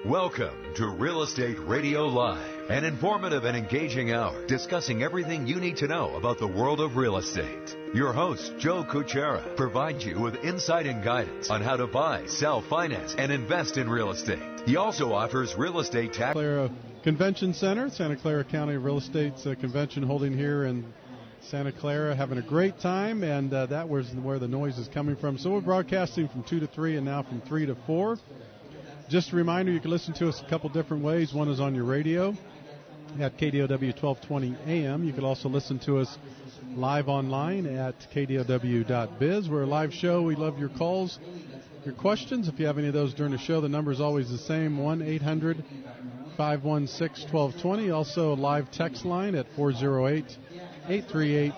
Welcome to Real Estate Radio Live, an informative and engaging hour discussing everything you need to know about the world of real estate. Your host, Joe Cucchiara, provides you with insight and guidance on how to buy, sell, finance, and invest in real estate. He also offers real estate tax. Clara Convention Center, Santa Clara County Real Estate's convention holding here in Santa Clara, having a great time, and that was where the noise is coming from. So we're broadcasting from 2 to 3 and now from 3 to 4. Just a reminder, you can listen to us a couple different ways. One is on your radio at KDOW 1220 AM. You can also listen to us live online at kdow.biz. We're a live show. We love your calls, your questions. If you have any of those during the show, the number is always the same, 1-800-516-1220. Also a live text line at 408-838-9060.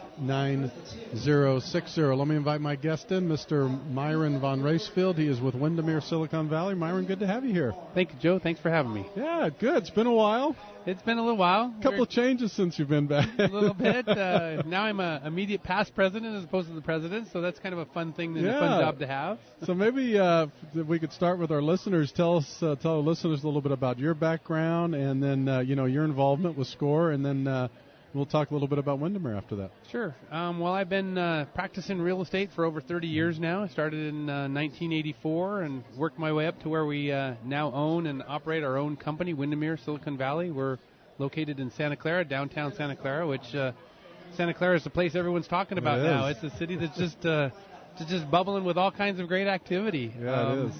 Let me invite my guest in, Mr. Myron Von Raesfeld. He is with Windermere, Silicon Valley. Myron, good to have you here. Thank you, Joe. Thanks for having me. Yeah, good. It's been a while. It's been a little while. A couple of changes since you've been back. A little bit. Now I'm an immediate past president as opposed to the president, so that's kind of a fun thing and a fun job to have. So maybe we could start with our listeners. Tell our listeners a little bit about your background and then, your involvement with SCCAOR, and then we'll talk a little bit about Windermere after that. Sure. Well, I've been practicing real estate for over 30 years now. I started in 1984 and worked my way up to where we now own and operate our own company, Windermere, Silicon Valley. We're located in Santa Clara, downtown Santa Clara, which Santa Clara is the place everyone's talking about now. It's a city that's just bubbling with all kinds of great activity. Yeah, it is.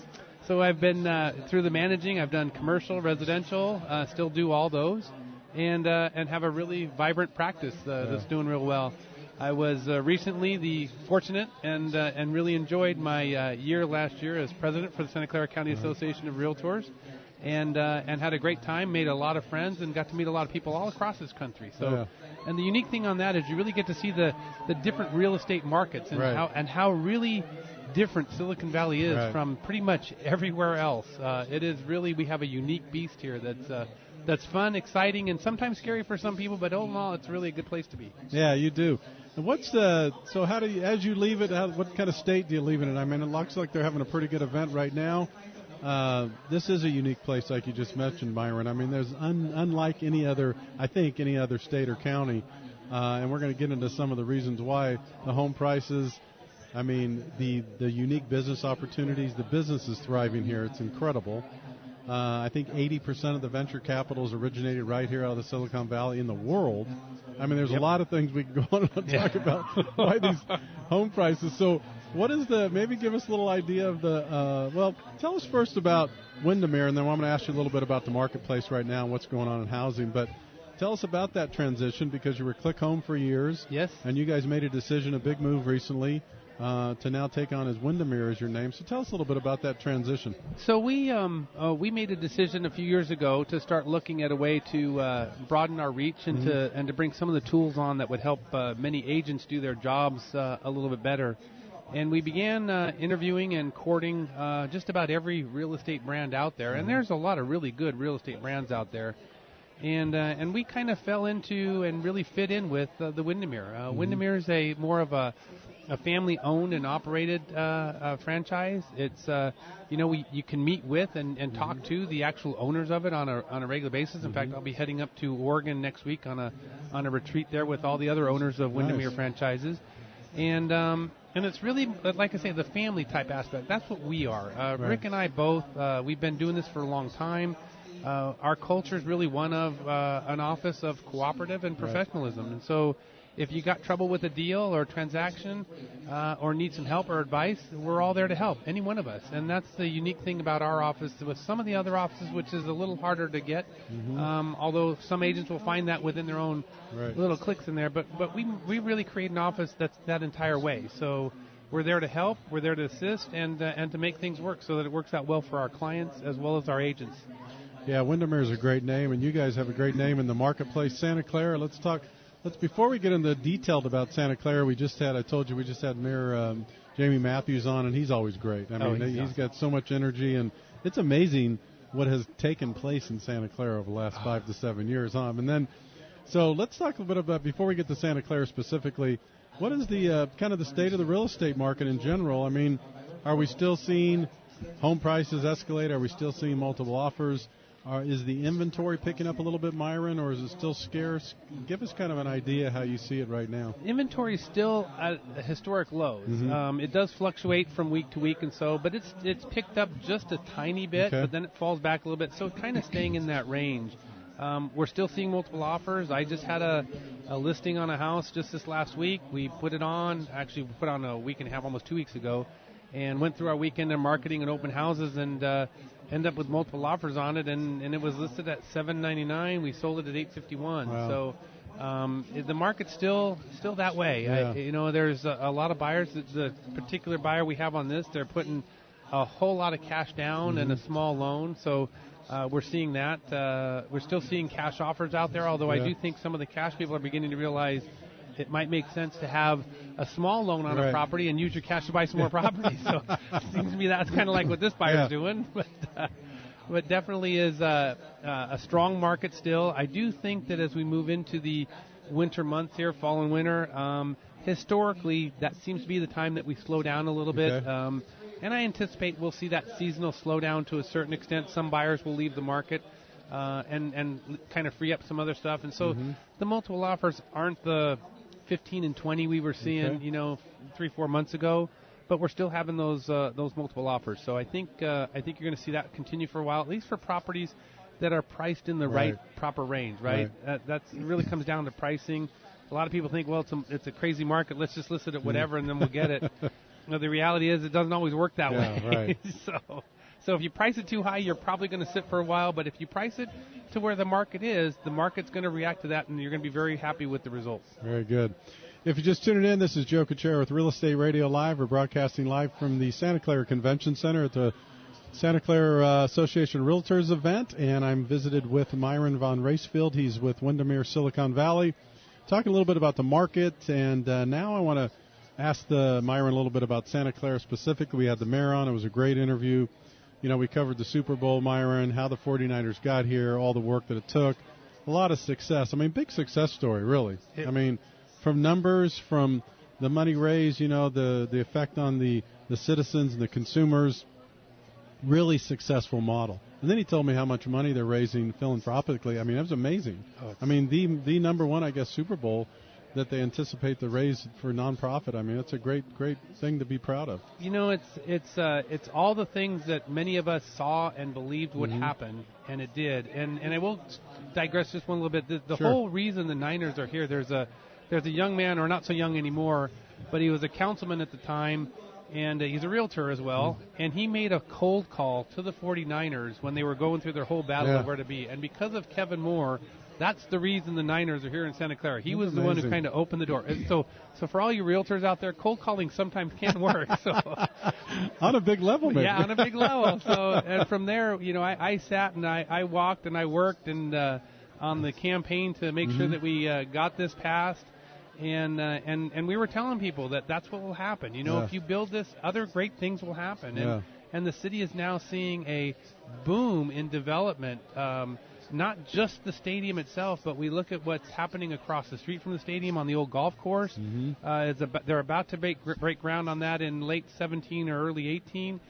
So I've been through the managing. I've done commercial, residential, still do all those. And have a really vibrant practice that's doing real well. I was recently fortunate and really enjoyed my year last year as president for the Santa Clara County Association of Realtors, and had a great time, made a lot of friends, and got to meet a lot of people all across this country. So, and the unique thing on that is you really get to see the different real estate markets and how really different Silicon Valley is from pretty much everywhere else. It is really, we have a unique beast here that's fun, exciting, and sometimes scary for some people, but all in all, it's really a good place to be. Yeah, you do. And so how do you, as you leave it, what kind of state do you leave it in? I mean, it looks like they're having a pretty good event right now. This is a unique place, like you just mentioned, Myron. I mean, there's unlike any other state or county, and we're going to get into some of the reasons why. The home prices, I mean, the unique business opportunities, the business is thriving here. It's incredible. I think 80% of the venture capital is originated right here out of the Silicon Valley in the world. I mean, there's a lot of things we can go on and talk about why these home prices. So what is maybe give us a little idea of tell us first about Windermere, and then I'm going to ask you a little bit about the marketplace right now and what's going on in housing. But tell us about that transition, because you were Click Home for years. Yes. And you guys made a decision, a big move recently, to now take on as Windermere as your name. So tell us a little bit about that transition. So we made a decision a few years ago to start looking at a way to broaden our reach and to bring some of the tools on that would help many agents do their jobs a little bit better. And we began interviewing and courting just about every real estate brand out there. And there's a lot of really good real estate brands out there. And we kind of fell into and really fit in with the Windermere. Windermere is more of a family-owned and operated franchise. It's you can meet with and talk to the actual owners of it on a regular basis. In fact, I'll be heading up to Oregon next week on a retreat there with all the other owners of Windermere franchises, and it's really, like I say, the family type aspect. That's what we are. Rick and I both. We've been doing this for a long time. Our culture is really one of an office of cooperative and professionalism, and so if you got trouble with a deal or a transaction or need some help or advice, we're all there to help, any one of us. And that's the unique thing about our office with some of the other offices, which is a little harder to get, although some agents will find that within their own little clicks in there. But we really create an office that's that entire way. So we're there to help, we're there to assist, and to make things work so that it works out well for our clients as well as our agents. Yeah, Windermere is a great name, and you guys have a great name in the marketplace. Santa Clara, before we get into detailed about Santa Clara, we just had Mayor Jamie Matthews on, and he's always great. I mean, he's got so much energy, and it's amazing what has taken place in Santa Clara over the last 5 to 7 years. And then, so let's talk a little bit about, before we get to Santa Clara specifically, what is the kind of the state of the real estate market in general? I mean, are we still seeing home prices escalate? Are we still seeing multiple offers? Is the inventory picking up a little bit, Myron, or is it still scarce? Give us kind of an idea how you see it right now. Inventory is still at historic lows. It does fluctuate from week to week, and so, but it's picked up just a tiny bit, but then it falls back a little bit. So kind of staying in that range. We're still seeing multiple offers. I just had a listing on a house just this last week. We put it on. Actually, we put on a week and a half, almost 2 weeks ago, and went through our weekend of marketing and open houses, and end up with multiple offers on it, and it was listed at $799. We sold it at $851. Wow. So the market's still that way. Yeah. There's a lot of buyers. The particular buyer we have on this, they're putting a whole lot of cash down and a small loan. So we're seeing that. We're still seeing cash offers out there, although I do think some of the cash people are beginning to realize it might make sense to have a small loan on a property and use your cash to buy some more property. So it seems to me that's kind of like what this buyer's doing. But definitely is a strong market still. I do think that as we move into the winter months here, fall and winter, historically that seems to be the time that we slow down a little bit. And I anticipate we'll see that seasonal slowdown to a certain extent. Some buyers will leave the market and kind of free up some other stuff. And so the multiple offers aren't the 15 and 20 we were seeing, 3-4 months ago, but we're still having those multiple offers. So I think you're going to see that continue for a while, at least for properties that are priced in the right proper range, right? That really comes down to pricing. A lot of people think, well, it's a crazy market. Let's just list it at whatever, and then we'll get it. The reality is it doesn't always work that way. Right. So if you price it too high, you're probably going to sit for a while. But if you price it to where the market is, the market's going to react to that, and you're going to be very happy with the results. Very good. If you're just tuning in, this is Joe Cucchiara with Real Estate Radio Live. We're broadcasting live from the Santa Clara Convention Center at the Santa Clara Association of Realtors event, and I'm visited with Myron Von Raesfeld. He's with Windermere, Silicon Valley, talking a little bit about the market. And now I want to ask Myron a little bit about Santa Clara specifically. We had the mayor on. It was a great interview. We covered the Super Bowl, Myron, how the 49ers got here, all the work that it took. A lot of success. Big success story, really. From numbers, from the money raised, the effect on the citizens and the consumers, really successful model. And then he told me how much money they're raising philanthropically. That was amazing. The number one, I guess, Super Bowl that they anticipate the raise for nonprofit. It's a great thing to be proud of. It's all the things that many of us saw and believed would happen, and it did. And I will digress just one little bit. The whole reason the Niners are here, there's a young man, or not so young anymore, but he was a councilman at the time, and he's a realtor as well, and he made a cold call to the 49ers when they were going through their whole battle of where to be. And because of Kevin Moore, that's the reason the Niners are here in Santa Clara. He was the one who kind of opened the door. And so for all you realtors out there, cold calling sometimes can work. So on a big level, maybe. Yeah, on a big level. So and from there, I sat and I walked and I worked and on the campaign to make sure that we got this passed. And we were telling people that that's what will happen. If you build this, other great things will happen. And the city is now seeing a boom in development. Not just the stadium itself, but we look at what's happening across the street from the stadium on the old golf course. They're about to break ground on that in late 17 or early 18,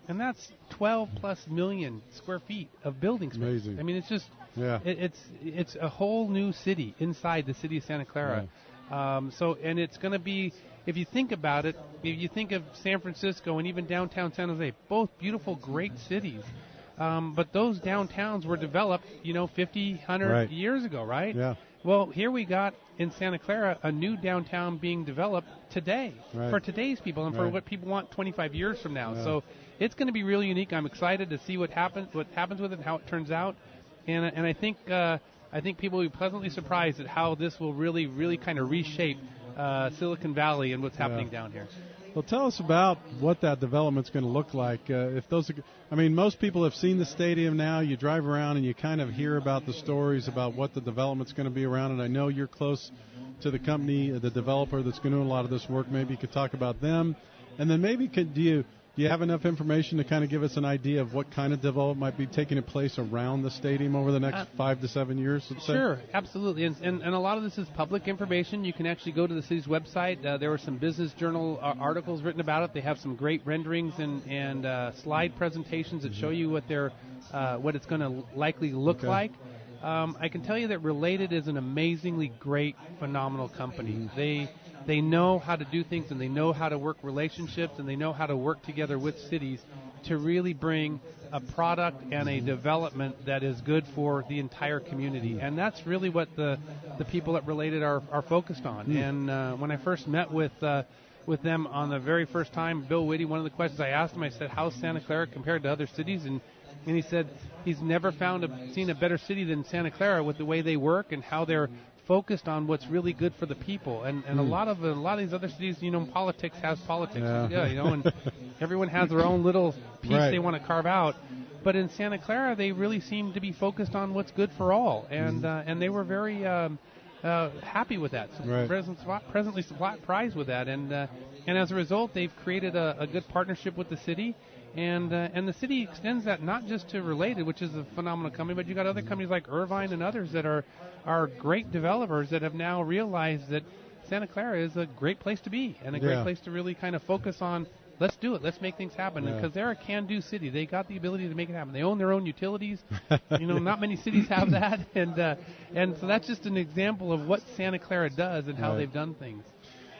and that's 12 plus million square feet of building space. Amazing. It's just it's a whole new city inside the city of Santa Clara. And it's going to be, if you think about it, if you think of San Francisco and even downtown San Jose, both beautiful, great cities. But those downtowns were developed, 50, 100 years ago, right? Yeah. Well, here we got in Santa Clara a new downtown being developed today for today's people and for what people want 25 years from now. Yeah. So it's going to be really unique. I'm excited to see what happens with it and how it turns out. And I think people will be pleasantly surprised at how this will really, really kind of reshape Silicon Valley and what's happening down here. Well, tell us about what that development's going to look like. Most people have seen the stadium now. You drive around and you kind of hear about the stories about what the development's going to be around. And I know you're close to the company, the developer that's going to do a lot of this work. Maybe you could talk about them. And then maybe do Do you have enough information to kind of give us an idea of what kind of development might be taking place around the stadium over the next 5 to 7 years? Let's say? Sure, absolutely. And a lot of this is public information. You can actually go to the city's website. There were some business journal articles written about it. They have some great renderings and slide presentations that show you what it's going to likely look like. I can tell you that Related is an amazingly great, phenomenal company. They know how to do things, and they know how to work relationships, and they know how to work together with cities to really bring a product and a development that is good for the entire community. And that's really what the people at Related are focused on. And when I first met with them on the very first time, Bill Whitty, one of the questions I asked him, I said, how's Santa Clara compared to other cities? And he said he's never seen a better city than Santa Clara with the way they work and how they're focused on what's really good for the people. And a lot of these other cities, politics has politics. And everyone has their own little piece they want to carve out. But in Santa Clara, they really seem to be focused on what's good for all. And they were very happy with that. So presently surprised with that. And as a result, they've created a good partnership with the city. And the city extends that not just to Related, which is a phenomenal company, but you got other companies like Irvine and others that are great developers that have now realized that Santa Clara is a great place to be and a great place to really kind of focus on. Let's do it. Let's make things happen. Because they're a can-do city. They got the ability to make it happen. They own their own utilities. Not many cities have that. And so that's just an example of what Santa Clara does and how they've done things.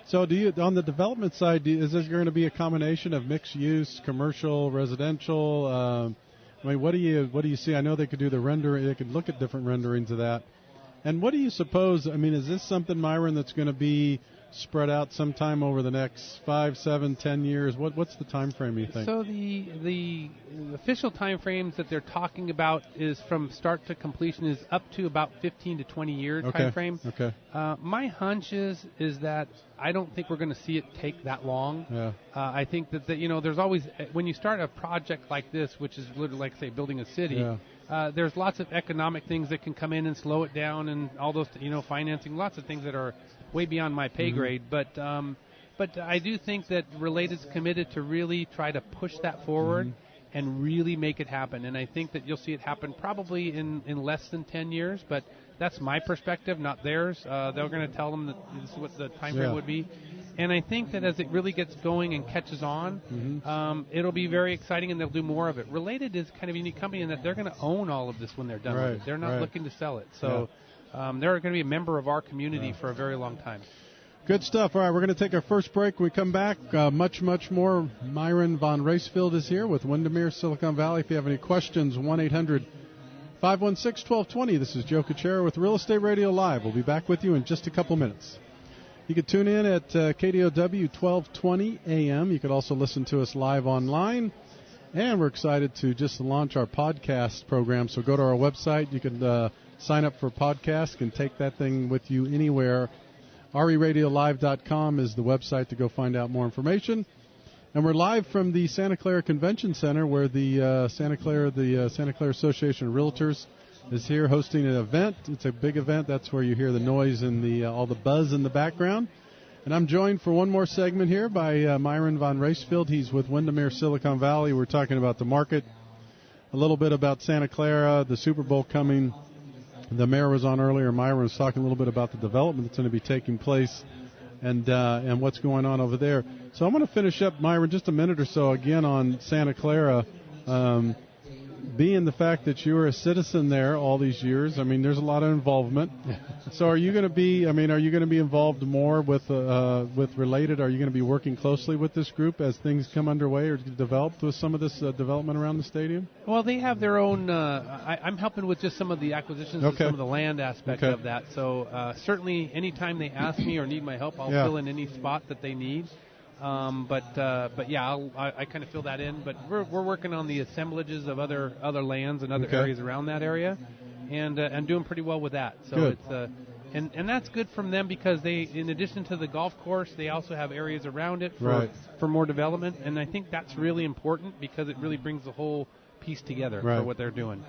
So on the development side, is this going to be a combination of mixed use, commercial, residential? What do you see? I know they could do the rendering. They could look at different renderings of that. And what do you suppose? Is this something, Myron, that's going to be spread out sometime over the next 5, 7, 10 years? What's the time frame, you think? So the official time frames that they're talking about is from start to completion is up to about 15 to 20 year time frame. Okay. My hunch is that I don't think we're going to see it take that long. Yeah. I think that there's always, when you start a project like this, which is literally like, say, building a city, there's lots of economic things that can come in and slow it down, and all those, financing, lots of things that are way beyond my pay grade. But I do think that Related's committed to really try to push that forward and really make it happen. And I think that you'll see it happen probably in less than 10 years, but that's my perspective, not theirs. They're going to tell them that this is what the time frame would be. And I think that as it really gets going and catches on, it'll be very exciting, and they'll do more of it. Related is kind of a unique company in that they're going to own all of this when they're done with it. They're not looking to sell it. So they're going to be a member of our community for a very long time. Good stuff. All right, we're going to take our first break. When we come back, much more. Myron Von Raesfeld is here with Windermere, Silicon Valley. If you have any questions, 1-800-516-1220. This is Joe Cucchiara with Real Estate Radio Live. We'll be back with you in just a couple minutes. You can tune in at KDOW 1220 AM. You can also listen to us live online. And we're excited to just launch our podcast program. So go to our website. You can sign up for a podcast and take that thing with you anywhere. RERadiolive.com is the website to go find out more information. And we're live from the Santa Clara Convention Center, where the Santa Clara Association of Realtors is here hosting an event. It's a big event. That's where you hear the noise and all the buzz in the background. And I'm joined for one more segment here by Myron Von Raesfeld. He's with Windermere, Silicon Valley. We're talking about the market, a little bit about Santa Clara, the Super Bowl coming. The mayor was on earlier. Myron was talking a little bit about the development that's going to be taking place and what's going on over there. So I'm going to finish up, Myron, just a minute or so again on Santa Clara. Being the fact that you were a citizen there all these years, there's a lot of involvement. So are you going to be involved more with Related? Are you going to be working closely with this group as things come underway or developed with some of this development around the stadium? Well, they have their own. I'm helping with just some of the acquisitions and some of the land aspect of that. So certainly, anytime they ask me or need my help, I'll fill in any spot that they need. But I kind of fill that in. But we're working on the assemblages of other lands and other areas around that area, and doing pretty well with that. So good. It's and that's good from them because they, in addition to the golf course, they also have areas around it for more development. And I think that's really important because it really brings the whole piece together for what they're doing.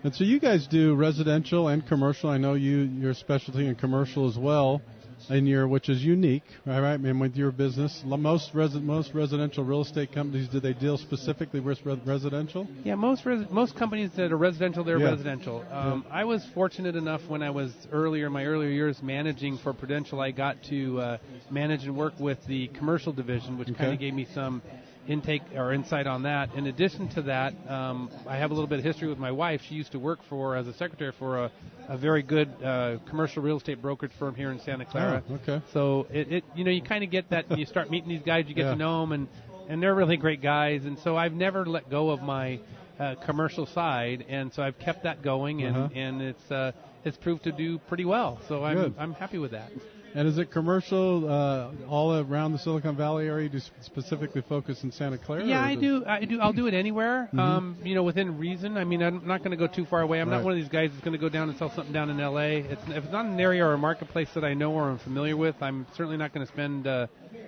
And so you guys do residential and commercial. I know your specialty in commercial as well. which is unique, all right? And with your business, most residential real estate companies, do they deal specifically with residential? Yeah, most companies that are residential, they're residential. I was fortunate enough when I was in my earlier years managing for Prudential, I got to manage and work with the commercial division, which kind of gave me some intake or insight on that. In addition to that, I have a little bit of history with my wife. She used to work as a secretary for a very good commercial real estate brokerage firm here in Santa Clara. Oh, okay. So you kind of get that, and you start meeting these guys, you get to know them, and they're really great guys. And so I've never let go of my commercial side, and so I've kept that going, and it's proved to do pretty well. So I'm happy with that. And is it commercial all around the Silicon Valley area? Do you specifically focus in Santa Clara? Yeah, I do. I'll do it anywhere, within reason. I mean, I'm not going to go too far away. I'm not one of these guys that's going to go down and sell something down in L.A. If it's not an area or a marketplace that I know or I'm familiar with, I'm certainly not going to spend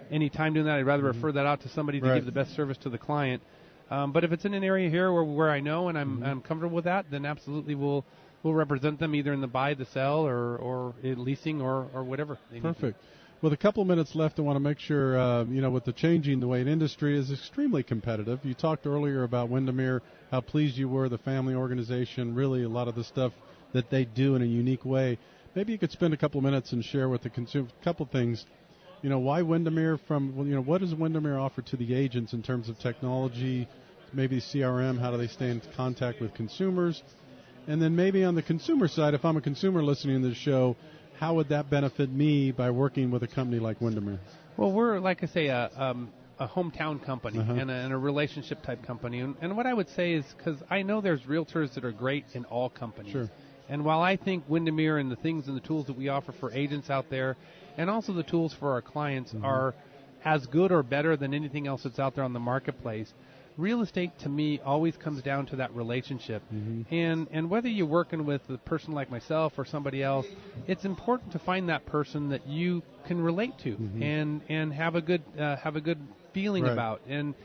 any time doing that. I'd rather refer that out to somebody to give the best service to the client. But if it's in an area here where I know and I'm comfortable with that, then absolutely we'll represent them either in the buy, the sell, or leasing, or whatever. Perfect. With a couple minutes left, I want to make sure, with the changing the way an industry is extremely competitive. You talked earlier about Windermere, how pleased you were, the family organization, really a lot of the stuff that they do in a unique way. Maybe you could spend a couple minutes and share with the consumer a couple things. Why Windermere what does Windermere offer to the agents in terms of technology, maybe CRM, how do they stay in contact with consumers? And then maybe on the consumer side, if I'm a consumer listening to this show, how would that benefit me by working with a company like Windermere? Well, we're, like I say, a hometown company and a relationship type company. And what I would say is, because I know there's realtors that are great in all companies. Sure. And while I think Windermere and the things and the tools that we offer for agents out there, and also the tools for our clients are as good or better than anything else that's out there on the marketplace, real estate, to me, always comes down to that relationship. And whether you're working with a person like myself or somebody else, it's important to find that person that you can relate to and have a good feeling about and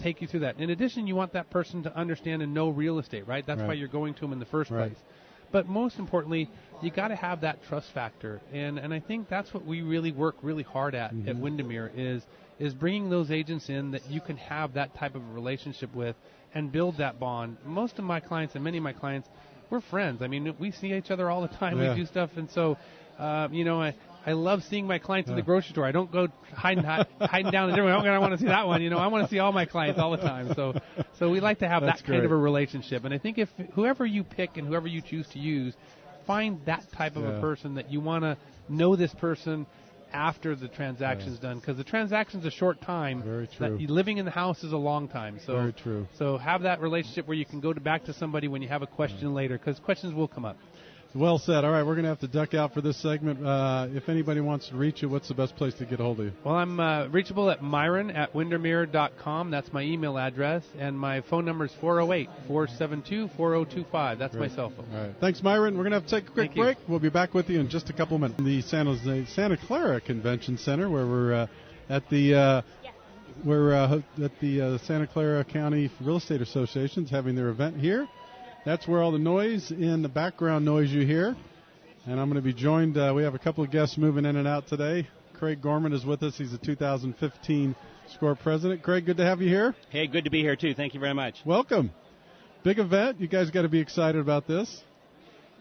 take you through that. In addition, you want that person to understand and know real estate, right? That's why you're going to them in the first place. But most importantly, you got to have that trust factor. And I think that's what we really work really hard at Windermere is bringing those agents in that you can have that type of a relationship with and build that bond. Most of my clients and many of my clients, we're friends. I mean, we see each other all the time. We do stuff. And so, I love seeing my clients in the grocery store. I don't go hiding down in the room. I want to see that one. I want to see all my clients all the time. So we like to have that kind of a relationship. And I think if whoever you pick and whoever you choose to use, find that type of a person that you want to know this person after the transaction's done, because the transaction's a short time. Very true. Living in the house is a long time. So, very true. So have that relationship where you can go back to somebody when you have a question later, because questions will come up. Well said. All right, we're going to have to duck out for this segment. If anybody wants to reach you, what's the best place to get a hold of you? Well, I'm reachable at myron@windermere.com. That's my email address. And my phone number is 408-472-4025. That's my cell phone. All right. Thanks, Myron. We're going to have to take a quick break. We'll be back with you in just a couple minutes. The Santa Clara Convention Center, where we're at the Santa Clara County Real Estate Association is having their event here. That's where all the noise in the background noise you hear. And I'm going to be joined. We have a couple of guests moving in and out today. Craig Gorman is with us. He's the 2015 SCCAOR president. Craig, good to have you here. Hey, good to be here, too. Thank you very much. Welcome. Big event. You guys got to be excited about this.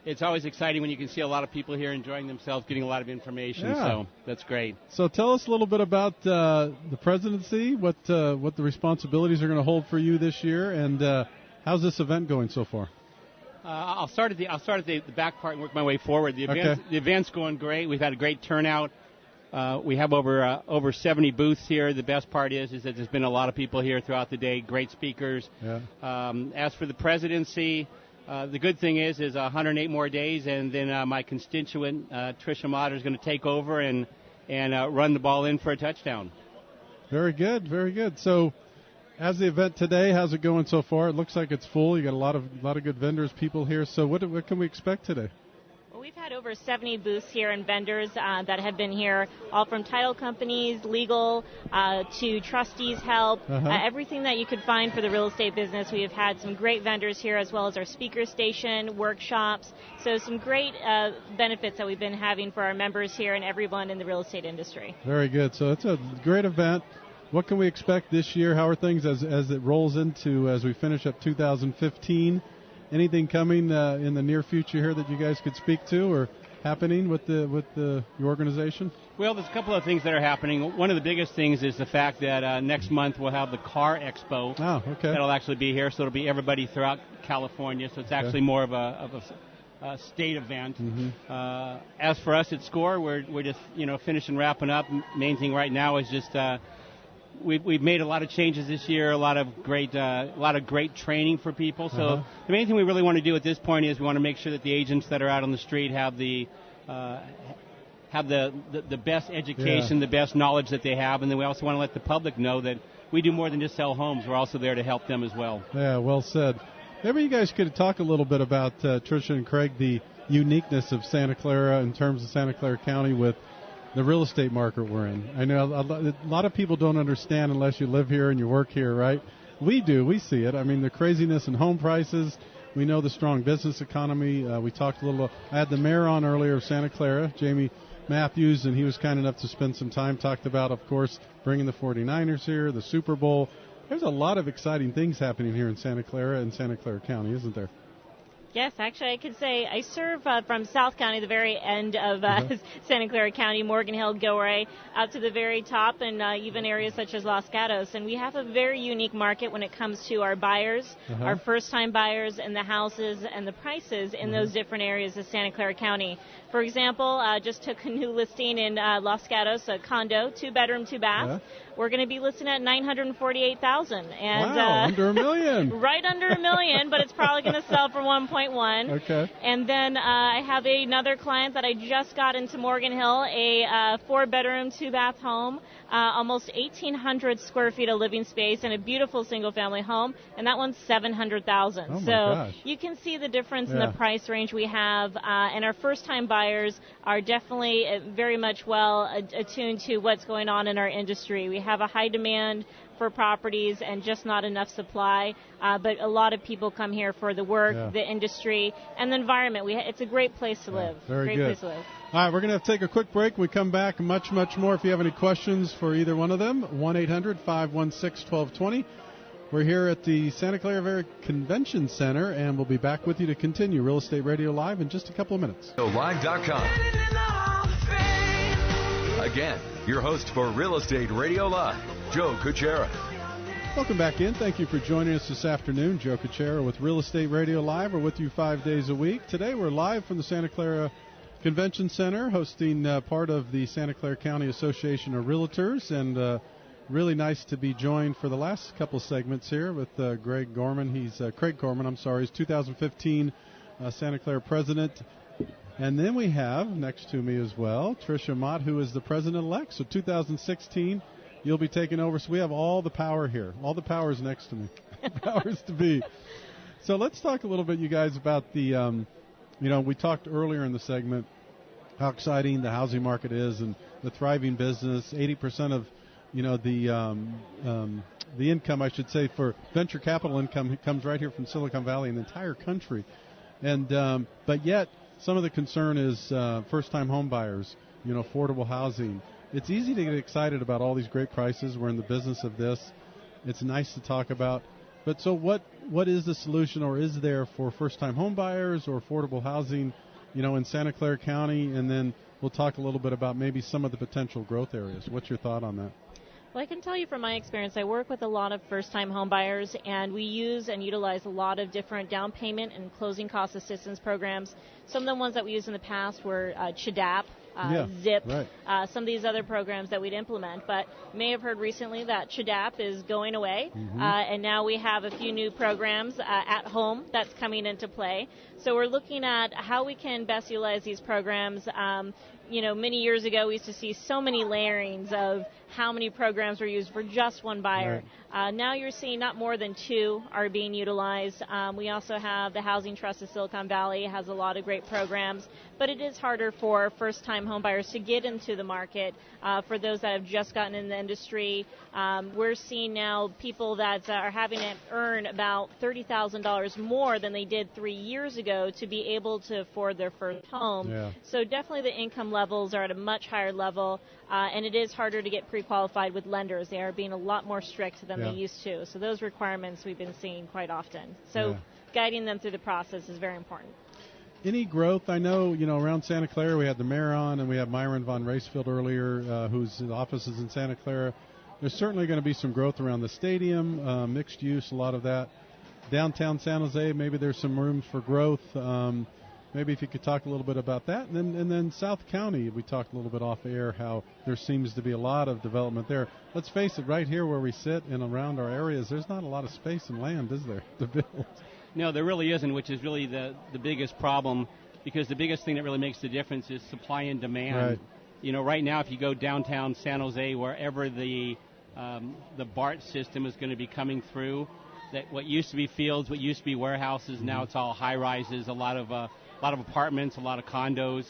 It's always exciting when you can see a lot of people here enjoying themselves, getting a lot of information. So that's great. So tell us a little bit about the presidency, what the responsibilities are going to hold for you this year, and how's this event going so far? I'll start at the back part and work my way forward. The event's going great. We've had a great turnout. We have over 70 booths here. The best part is that there's been a lot of people here throughout the day. Great speakers. Yeah. As for the presidency, the good thing is 108 more days, and then my constituent Trisha Motter is going to take over and run the ball in for a touchdown. Very good, very good. So, as the event today, how's it going so far? It looks like it's full. You got a lot of good vendors, people here. So what can we expect today? Well, we've had over 70 booths here and vendors that have been here, all from title companies, legal, to trustees help, everything that you could find for the real estate business. We have had some great vendors here, as well as our speaker station, workshops. So some great benefits that we've been having for our members here and everyone in the real estate industry. Very good. So it's a great event. What can we expect this year? How are things as it rolls into, as we finish up 2015? Anything coming in the near future here that you guys could speak to or happening with your organization? Well, there's a couple of things that are happening. One of the biggest things is the fact that next month we'll have the Car Expo. Oh, okay. That'll actually be here, so it'll be everybody throughout California. So it's actually more of a state event. As for us at SCCAOR, we're just finishing wrapping up. Main thing right now is just we've made a lot of changes this year, a lot of great training for people. So the main thing we really want to do at this point is we want to make sure that the agents that are out on the street have the best education, the best knowledge that they have, and then we also want to let the public know that we do more than just sell homes. We're also there to help them as well. Yeah, well said. Maybe you guys could talk a little bit about, Trisha and Craig, the uniqueness of Santa Clara in terms of Santa Clara County with the real estate market we're in. I know a lot of people don't understand unless you live here and you work here, right? We do. We see it. I mean, the craziness in home prices. We know the strong business economy. We talked a little. I had the mayor on earlier of Santa Clara, Jamie Matthews, and he was kind enough to spend some time. Talked about, of course, bringing the 49ers here, the Super Bowl. There's a lot of exciting things happening here in Santa Clara and Santa Clara County, isn't there? Yes, actually, I could say I serve from South County, the very end of Santa Clara County, Morgan Hill, Gilroy, out to the very top, and even areas such as Los Gatos. And we have a very unique market when it comes to our buyers, our first-time buyers, and the houses and the prices in those different areas of Santa Clara County. For example, just took a new listing in Los Gatos, a condo, 2-bedroom, 2-bath. We're going to be listing at $948,000, and wow, under $1 million. Right under $1 million, but it's probably going to sell for 1.1. Okay. And then I have another client that I just got into Morgan Hill, a 4-bedroom, 2-bath home, almost 1,800 square feet of living space, and a beautiful single-family home, and that one's $700,000. Oh, my so gosh. you can see the difference in the price range we have, and our first-time buyers are definitely very much well attuned to what's going on in our industry. We have a high demand for properties and just not enough supply, but a lot of people come here for the work, the industry, and the environment. It's a great place to live. Very great good. Place to live. All right, we're going to have to take a quick break. We come back much, much more. If you have any questions for either one of them, 1-800-516-1220. We're here at the Santa Clara Convention Center, and we'll be back with you to continue Real Estate Radio Live in just a couple of minutes. Live.com. Again, your host for Real Estate Radio Live, Joe Cucchiara. Welcome back in. Thank you for joining us this afternoon. Joe Cucchiara with Real Estate Radio Live. We're with you 5 days a week. Today we're live from the Santa Clara Convention Center, hosting part of the Santa Clara County Association of Realtors, and really nice to be joined for the last couple segments here with Craig Gorman. He's 2015 Santa Clara president. And then we have next to me as well Trisha Motter, who is the president-elect. So 2016, you'll be taking over. So we have all the power here. All the power is next to me. Powers to be. So let's talk a little bit, you guys, about the, we talked earlier in the segment how exciting the housing market is and the thriving business. 80% of, the income, I should say, for venture capital income comes right here from Silicon Valley and the entire country. And but yet, some of the concern is first-time home buyers, affordable housing. It's easy to get excited about all these great prices. We're in the business of this. It's nice to talk about. But so what is the solution, or is there, for first-time home buyers or affordable housing, in Santa Clara County? And then we'll talk a little bit about maybe some of the potential growth areas. What's your thought on that? Well, I can tell you from my experience, I work with a lot of first-time home buyers, and we use and utilize a lot of different down payment and closing cost assistance programs. Some of the ones that we used in the past were CHDAP, ZIP, right. some of these other programs that we'd implement. But you may have heard recently that CHDAP is going away, and now we have a few new programs at home that's coming into play. So we're looking at how we can best utilize these programs. Many years ago we used to see so many layerings of how many programs were used for just one buyer. Right. Now you're seeing not more than 2 are being utilized. We also have the Housing Trust of Silicon Valley has a lot of great programs, but it is harder for first-time home buyers to get into the market. For those that have just gotten in the industry, we're seeing now people that are having to earn about $30,000 more than they did 3 years ago to be able to afford their first home. Yeah. So definitely the income levels are at a much higher level, and it is harder to get pre-qualified with lenders. They are being a lot more strict than they used to. So those requirements we've been seeing quite often. So guiding them through the process is very important. Any growth? I know, around Santa Clara we had the mayor on, and we had Myron Von Raesfeld earlier, whose office is in Santa Clara. There's certainly going to be some growth around the stadium, mixed use, a lot of that. Downtown San Jose, maybe there's some room for growth. Maybe if you could talk a little bit about that. And then South County, we talked a little bit off air how there seems to be a lot of development there. Let's face it, right here where we sit and around our areas, there's not a lot of space and land, is there, to build? No, there really isn't, which is really the biggest problem, because the biggest thing that really makes the difference is supply and demand. Right. Right now, if you go downtown San Jose, wherever the BART system is going to be coming through, that what used to be fields, what used to be warehouses, now it's all high-rises, a lot of apartments, a lot of condos.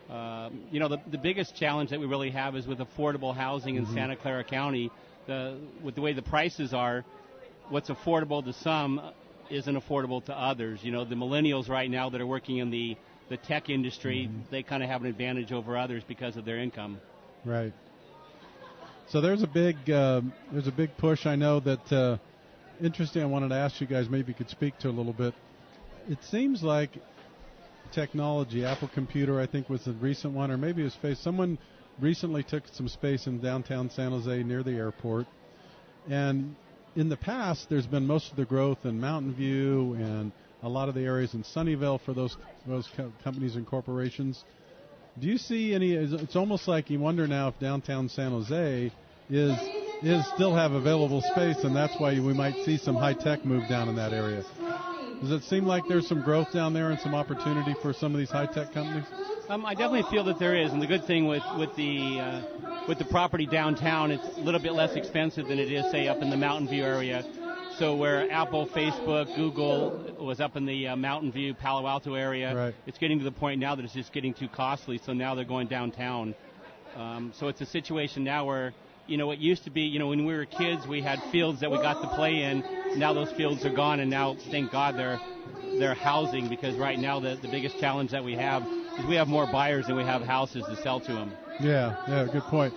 The biggest challenge that we really have is with affordable housing in Santa Clara County. With the way the prices are, what's affordable to some isn't affordable to others. The millennials right now that are working in the tech industry, they kind of have an advantage over others because of their income. Right. So there's a big push. I know that interesting. I wanted to ask you guys, maybe you could speak to a little bit. It seems like technology, Apple Computer, I think was the recent one, or maybe it was someone recently took some space in downtown San Jose near the airport. And in the past, there's been most of the growth in Mountain View and a lot of the areas in Sunnyvale for those companies and corporations. Do you see any? It's almost like you wonder now if downtown San Jose is still have available space, and that's why we might see some high tech move down in that area. Does it seem like there's some growth down there and some opportunity for some of these high tech companies? I definitely feel that there is, and the good thing with the property downtown, it's a little bit less expensive than it is, say, up in the Mountain View area. So where Apple, Facebook, Google was up in the Mountain View, Palo Alto area, it's getting to the point now that it's just getting too costly, so now they're going downtown. So it's a situation now where, it used to be, when we were kids, we had fields that we got to play in. Now those fields are gone, and now, thank God, they're housing, because right now the biggest challenge that we have is we have more buyers than we have houses to sell to them. Yeah, good point.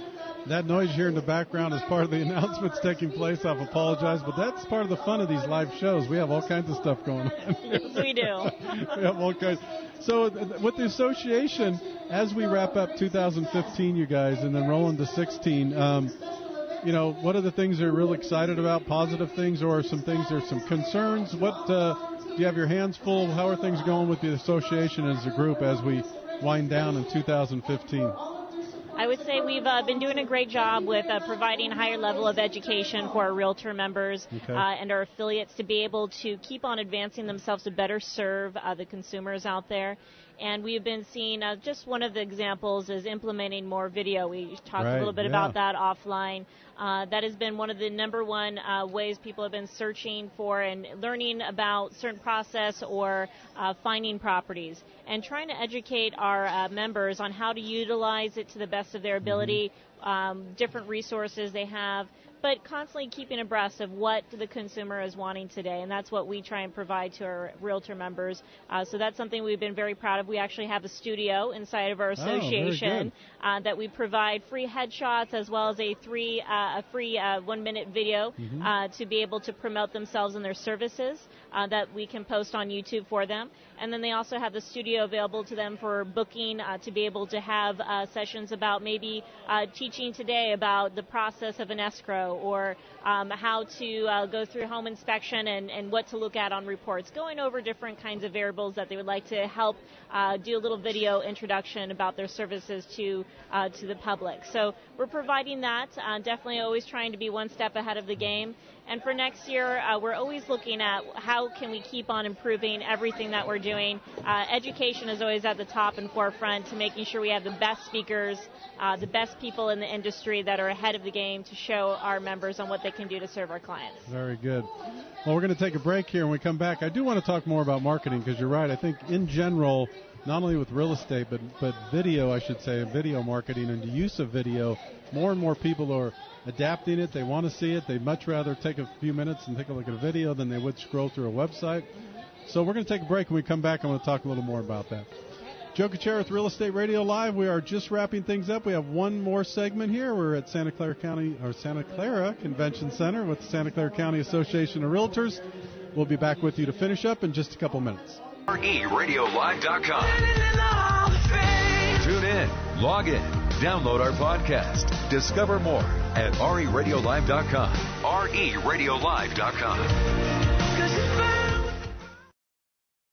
That noise here in the background is part of the announcements taking place. I apologize, but that's part of the fun of these live shows. We have all kinds of stuff going on. We do. We have all kinds. So with the association, as we wrap up 2015, you guys, and then roll into 16, what are the things you're real excited about, positive things, or some things, there's some concerns? What do you have your hands full? How are things going with the association as a group as we wind down in 2015? I would say we've been doing a great job with providing a higher level of education for our Realtor members and our affiliates to be able to keep on advancing themselves to better serve the consumers out there. And we've been seeing, just one of the examples is implementing more video. We talked a little bit about that offline. That has been one of the number one ways people have been searching for and learning about certain process or finding properties. And trying to educate our members on how to utilize it to the best of their ability, different resources they have, but constantly keeping abreast of what the consumer is wanting today, and that's what we try and provide to our Realtor members. So that's something we've been very proud of. We actually have a studio inside of our association that we provide free headshots as well as a free 1-minute video to be able to promote themselves and their services that we can post on YouTube for them. And then they also have the studio available to them for booking to be able to have sessions about maybe teaching today about the process of an escrow, or how to go through home inspection and what to look at on reports, going over different kinds of variables that they would like to help do a little video introduction about their services to the public. So we're providing that, definitely always trying to be one step ahead of the game. And for next year, we're always looking at how can we keep on improving everything that we're doing. Education is always at the top and forefront to making sure we have the best speakers, the best people in the industry that are ahead of the game to show our members on what they can do to serve our clients. Very good. Well, we're going to take a break here. When we come back, I do want to talk more about marketing, because you're right. I think in general, not only with real estate, but video, I should say, video marketing and the use of video, more and more people are adapting it. They want to see it. They'd much rather take a few minutes and take a look at a video than they would scroll through a website. So we're going to take a break. When we come back, I want to talk a little more about that. Joe Cucchiara with Real Estate Radio Live. We are just wrapping things up. We have one more segment here. We're at Santa Clara Convention Center with the Santa Clara County Association of Realtors. We'll be back with you to finish up in just a couple minutes. RERadiolive.com. Tune in, log in, download our podcast. Discover more at RERadiolive.com. RERadiolive.com.